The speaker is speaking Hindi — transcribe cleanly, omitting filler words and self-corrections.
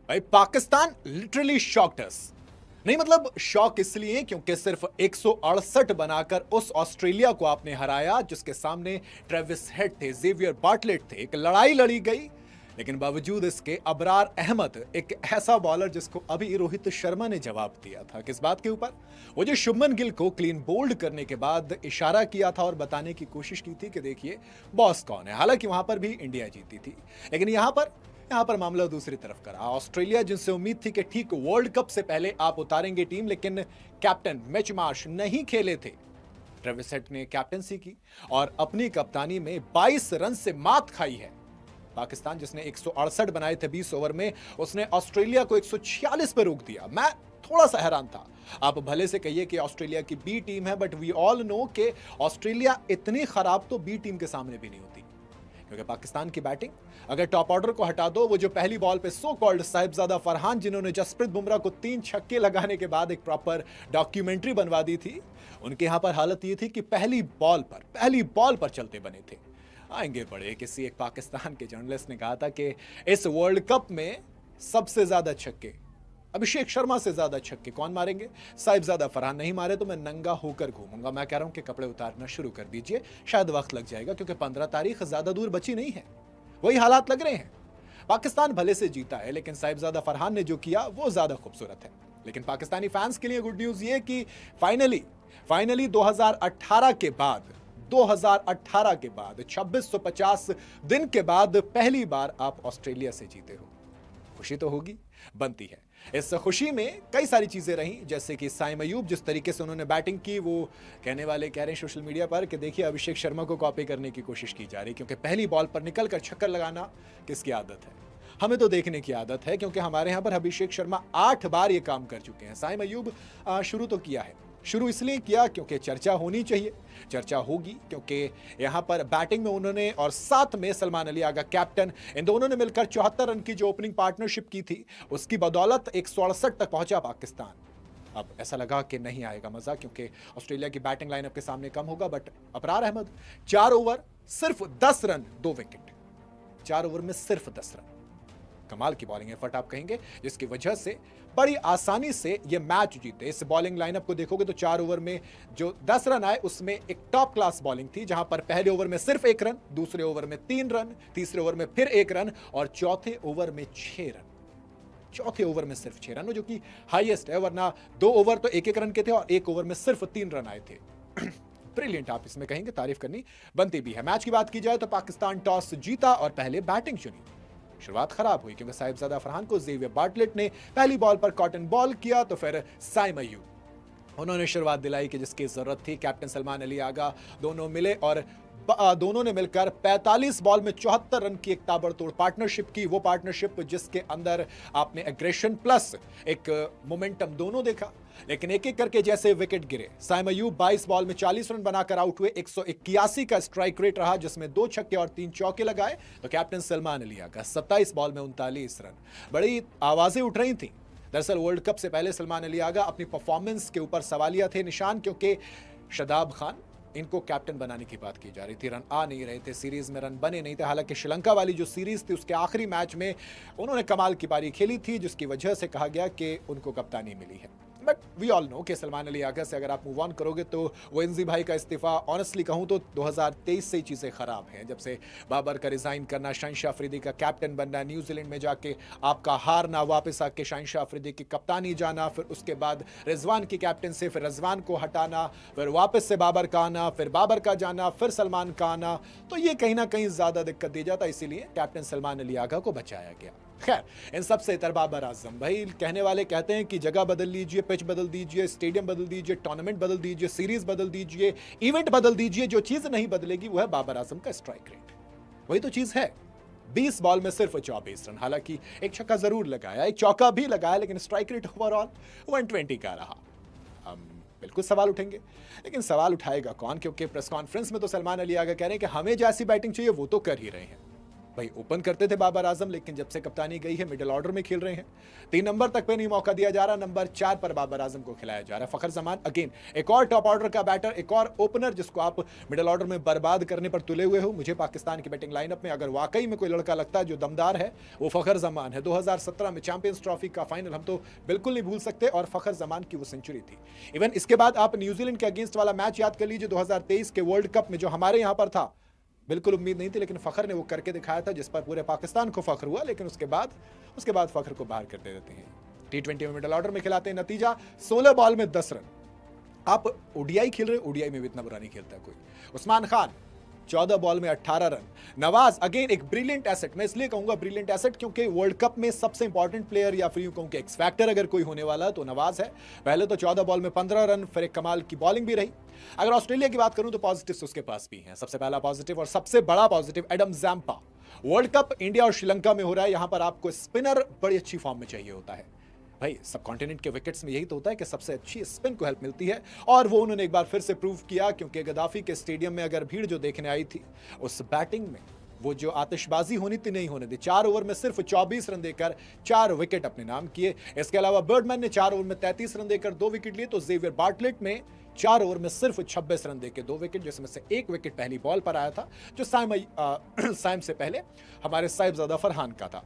भाई पाकिस्तान लिटरली शॉक्ड अस। नहीं मतलब शॉक इसलिए क्योंकि सिर्फ 168 बनाकर उस ऑस्ट्रेलिया को आपने हराया जिसके सामने ट्रेविस हेड थे, जेवियर बार्टलेट थे। एक लड़ाई लड़ी गई, लेकिन बावजूद इसके अबरार अहमद, एक ऐसा बॉलर जिसको अभी रोहित शर्मा ने जवाब दिया था। किस बात के ऊपर? वो जो शुभमन गिल को क्लीन बोल्ड करने के बाद इशारा किया था और बताने की कोशिश की थी कि देखिए बॉस कौन है। हालांकि वहां पर भी इंडिया जीती थी, लेकिन यहां पर मामला दूसरी तरफ का रहा। ऑस्ट्रेलिया जिनसे उम्मीद थी कि ठीक वर्ल्ड कप से पहले आप उतारेंगे टीम, लेकिन कैप्टन मिच मार्श नहीं खेले थे। ट्रेविस हेड ने कैप्टनसी की और अपनी कप्तानी में 22 रन से मात खाई है। पाकिस्तान जिसने 168 बनाए थे 20 ओवर में, उसने ऑस्ट्रेलिया को 146 पे रोक दिया। मैं थोड़ा सा हैरान था। आप भले से कहिए कि ऑस्ट्रेलिया की बी टीम है, बट वी ऑल नो कि ऑस्ट्रेलिया इतनी खराब तो बी टीम के सामने भी नहीं होती, क्योंकि पाकिस्तान की बैटिंग, अगर टॉप ऑर्डर को हटा दो, वो जो पहली बॉल पे सो कॉल्ड साहिबजादा फरहान जिन्होंने जसप्रीत बुमराह को 3 छक्के लगाने के बाद एक प्रॉपर डॉक्यूमेंट्री बनवा दी थी, उनके यहां पर हालत ये थी कि पहली बॉल पर चलते बने थे। आएंगे बड़े किसी एक पाकिस्तान के जर्नलिस्ट ने कहा था कि इस वर्ल्ड कप में सबसे ज्यादा छक्के अभिषेक शर्मा से ज्यादा छक्के कौन मारेंगे? साहिबजादा फरहान नहीं मारे तो मैं नंगा होकर घूमूंगा। मैं कह रहा हूं कि कपड़े उतारना शुरू कर दीजिए, शायद वक्त लग जाएगा, क्योंकि 15 तारीख ज्यादा दूर बची नहीं है। वही हालात लग रहे हैं। पाकिस्तान भले से जीता है, लेकिन साहिबजादा फरहान ने जो किया वो ज्यादा खूबसूरत है। लेकिन पाकिस्तानी फैंस के लिए गुड न्यूज ये कि फाइनली 2018 के बाद 2650 दिन के बाद पहली बार आप ऑस्ट्रेलिया से जीते हो। खुशी तो होगी, बनती है। इस खुशी में कई सारी चीजें रही, जैसे कि साइम अयूब जिस तरीके से उन्होंने बैटिंग की, वो कहने वाले कह रहे हैं सोशल मीडिया पर कि देखिए अभिषेक शर्मा को कॉपी करने की कोशिश की जा रही, क्योंकि पहली बॉल पर निकलकर छक्कर लगाना किसकी आदत है? हमें तो देखने की आदत है, क्योंकि हमारे यहां पर अभिषेक शर्मा 8 बार ये काम कर चुके हैं। साइम अयूब शुरू तो किया है, शुरू इसलिए किया क्योंकि चर्चा होनी चाहिए, चर्चा होगी, क्योंकि यहां पर बैटिंग में उन्होंने और साथ में सलमान अली आगा कैप्टन, इन दोनों ने मिलकर 74 रन की जो ओपनिंग पार्टनरशिप की थी, उसकी बदौलत 168 तक पहुंचा पाकिस्तान। अब ऐसा लगा कि नहीं आएगा मजा, क्योंकि ऑस्ट्रेलिया की बैटिंग लाइनअप के सामने कम होगा, बट अबरार अहमद 4 ओवर सिर्फ 10 रन 2 विकेट, 4 ओवर में सिर्फ 10 रन। कमाल की बॉलिंग एफर्ट आप कहेंगे, जिसकी वजह से बड़ी आसानी से ये मैच जीते। इस बॉलिंग लाइनअप को देखोगे तो 4 ओवर में जो 10 रन आए उसमें एक टॉप क्लास बॉलिंग थी, जहां पर पहले ओवर में सिर्फ 1 रन, दूसरे ओवर में 3 रन, तीसरे ओवर में फिर 1 रन और चौथे ओवर में 6 रन। चौथे ओवर में सिर्फ 6 रन, जो कि हाईएस्ट है, वरना 2 ओवर तो 1-1 रन के थे और 1 ओवर में सिर्फ 3 रन आए थे। ब्रिलियंट आप इसमें कहेंगे, तारीफ करनी बनती भी है। मैच की बात की जाए तो पाकिस्तान टॉस जीता और पहले बैटिंग चुनी। शुरुआत खराब हुई क्योंकि साहिबजादा फरहान को जेवियर बार्टलेट ने पहली बॉल पर कॉटन बॉल किया, तो फिर साइम अयूब उन्होंने शुरुआत दिलाई कि जिसकी जरूरत थी। कैप्टन सलमान अली आगा दोनों मिले और दोनों ने मिलकर 45 बॉल में 74 रन की एक ताबड़तोड़ पार्टनरशिप की। वो पार्टनरशिप जिसके अंदर आपने एग्रेशन प्लस एक मोमेंटम दोनों देखा, लेकिन एक एक करके जैसे विकेट गिरे। साइम अयूब 22 बॉल में 40 रन बनाकर आउट हुए। 181 का स्ट्राइक रेट रहा, जिसमें 2 छक्के और 3 चौके लगाए। तो कैप्टन सलमान अली आगा 27 बॉल में 39 रन। बड़ी आवाजें उठ रही थी। दरअसल वर्ल्ड कप से पहले सलमान अली आगा अपनी परफॉर्मेंस के ऊपर सवालिया थे निशान, क्योंकि शादाब खान इनको कैप्टन बनाने की बात की जा रही थी। रन आ नहीं रहे थे, सीरीज में रन बने नहीं थे। हालांकि श्रीलंका वाली जो सीरीज थी उसके आखिरी मैच में उन्होंने कमाल की पारी खेली थी, जिसकी वजह से कहा गया कि उनको कप्तानी मिली है। बट वी ऑल नो कि सलमान अली आगा से अगर आप मूव ऑन करोगे तो वेंजी भाई का इस्तीफा, ऑनेस्टली कहूं तो 2023 से ही चीजें खराब हैं। जब से बाबर का रिजाइन करना, शहनशाह अफरीदी का कैप्टन बनना, न्यूजीलैंड में जाके आपका हारना, वापस आके शहनशाह अफरीदी की कप्तानी जाना, फिर उसके बाद रिजवान की कैप्टन से फिर रिजवान को हटाना, फिर वापस से बाबर का आना, फिर बाबर का जाना, फिर सलमान का आना, तो ये कहीं ना कहीं ज्यादा दिक्कत दी जाता। इसीलिए कैप्टन सलमान अली आगा को बचाया गया। खैर, इन सबसे इतर बाबर आजम भाई कहने वाले कहते हैं कि जगह बदल लीजिए, पिच बदल दीजिए, स्टेडियम बदल दीजिए, टूर्नामेंट बदल दीजिए, सीरीज बदल दीजिए, इवेंट बदल दीजिए, जो चीज नहीं बदलेगी वो है बाबर आजम का स्ट्राइक रेट। वही तो चीज है। 20 बॉल में सिर्फ 24 रन, हालांकि एक छक्का जरूर लगाया, एक चौका भी लगाया, लेकिन स्ट्राइक रेट ओवरऑल 120 का रहा। हम बिल्कुल सवाल उठेंगे, लेकिन सवाल उठाएगा कौन? क्योंकि प्रेस कॉन्फ्रेंस में तो सलमान अली आगा कह रहे हैं कि हमें जैसी बैटिंग चाहिए वो तो कर ही रहे हैं। भाई ओपन करते थे बाबर आजम, लेकिन जब से कप्तानी गई है मिडिल ऑर्डर में खेल रहे हैं। 3 नंबर तक पे नहीं मौका दिया जा रहा, नंबर 4 पर बाबर आजम को खिलाया जा रहा है। फखर जमान अगेन एक और टॉप ऑर्डर का बैटर, एक और ओपनर जिसको आप मिडिल ऑर्डर में बर्बाद करने पर तुले हुए हो। मुझे पाकिस्तान की बैटिंग लाइनअप में अगर वाकई में कोई लड़का लगता है जो दमदार है, वो फखर जमान है। 2017 में चैंपियंस ट्रॉफी का फाइनल हम तो बिल्कुल नहीं भूल सकते, और फखर जमान की वो सेंचुरी थी। इवन इसके बाद आप न्यूजीलैंड के अगेंस्ट वाला मैच याद कर लीजिए 2023 के वर्ल्ड कप में, जो हमारे यहां पर था। बिल्कुल उम्मीद नहीं थी, लेकिन फखर ने वो करके दिखाया था, जिस पर पूरे पाकिस्तान को फख्र हुआ। लेकिन उसके बाद फखर को बाहर कर देते हैं। T20 में मिडिल ऑर्डर में खिलाते हैं, नतीजा 16 बॉल में 10 रन। आप ओडीआई खेल रहे, ओडीआई में भी इतना बुरा नहीं खेलता कोई। उस्मान खान 14 बॉल में 18 रन। नवाज अगेन एक ब्रिलियंट एसेट, मैं इसलिए कहूंगा ब्रिलियंट एसेट क्योंकि वर्ल्ड कप में सबसे इंपॉर्टेंट प्लेयर या फिर यूं कहूं कि एक्स फैक्टर अगर कोई होने वाला तो नवाज है। पहले तो 14 बॉल में 15 रन, फिर एक कमाल की बॉलिंग भी रही। अगर ऑस्ट्रेलिया की बात करूं तो पॉजिटिव्स उसके पास भी हैं। सबसे पहला पॉजिटिव और सबसे बड़ा positive Adam Zampa. World cup India और श्रीलंका में हो रहा है, यहां पर आपको स्पिनर बड़ी अच्छी फॉर्म में चाहिए होता है। भाई सब कॉन्टिनेंट के विकेट्स में यही तो होता है कि सबसे अच्छी स्पिन को हेल्प मिलती है, और वो उन्होंने एक बार फिर से प्रूव किया। क्योंकि गद्दाफी के स्टेडियम में अगर भीड़ जो देखने आई थी, उस बैटिंग में वो जो आतिशबाजी होनी थी नहीं होने दी। 4 ओवर में सिर्फ 24 रन देकर 4 विकेट अपने नाम किए। इसके अलावा बर्डमैन ने 4 ओवर में 33 रन देकर 2 विकेट लिए, तो जेवियर बार्टलेट ने 4 ओवर में सिर्फ 26 रन देकर 2 विकेट, जिसमें से 1 विकेट पहली बॉल पर आया था, जो साइम से पहले हमारे साहिबजादा फरहान का था।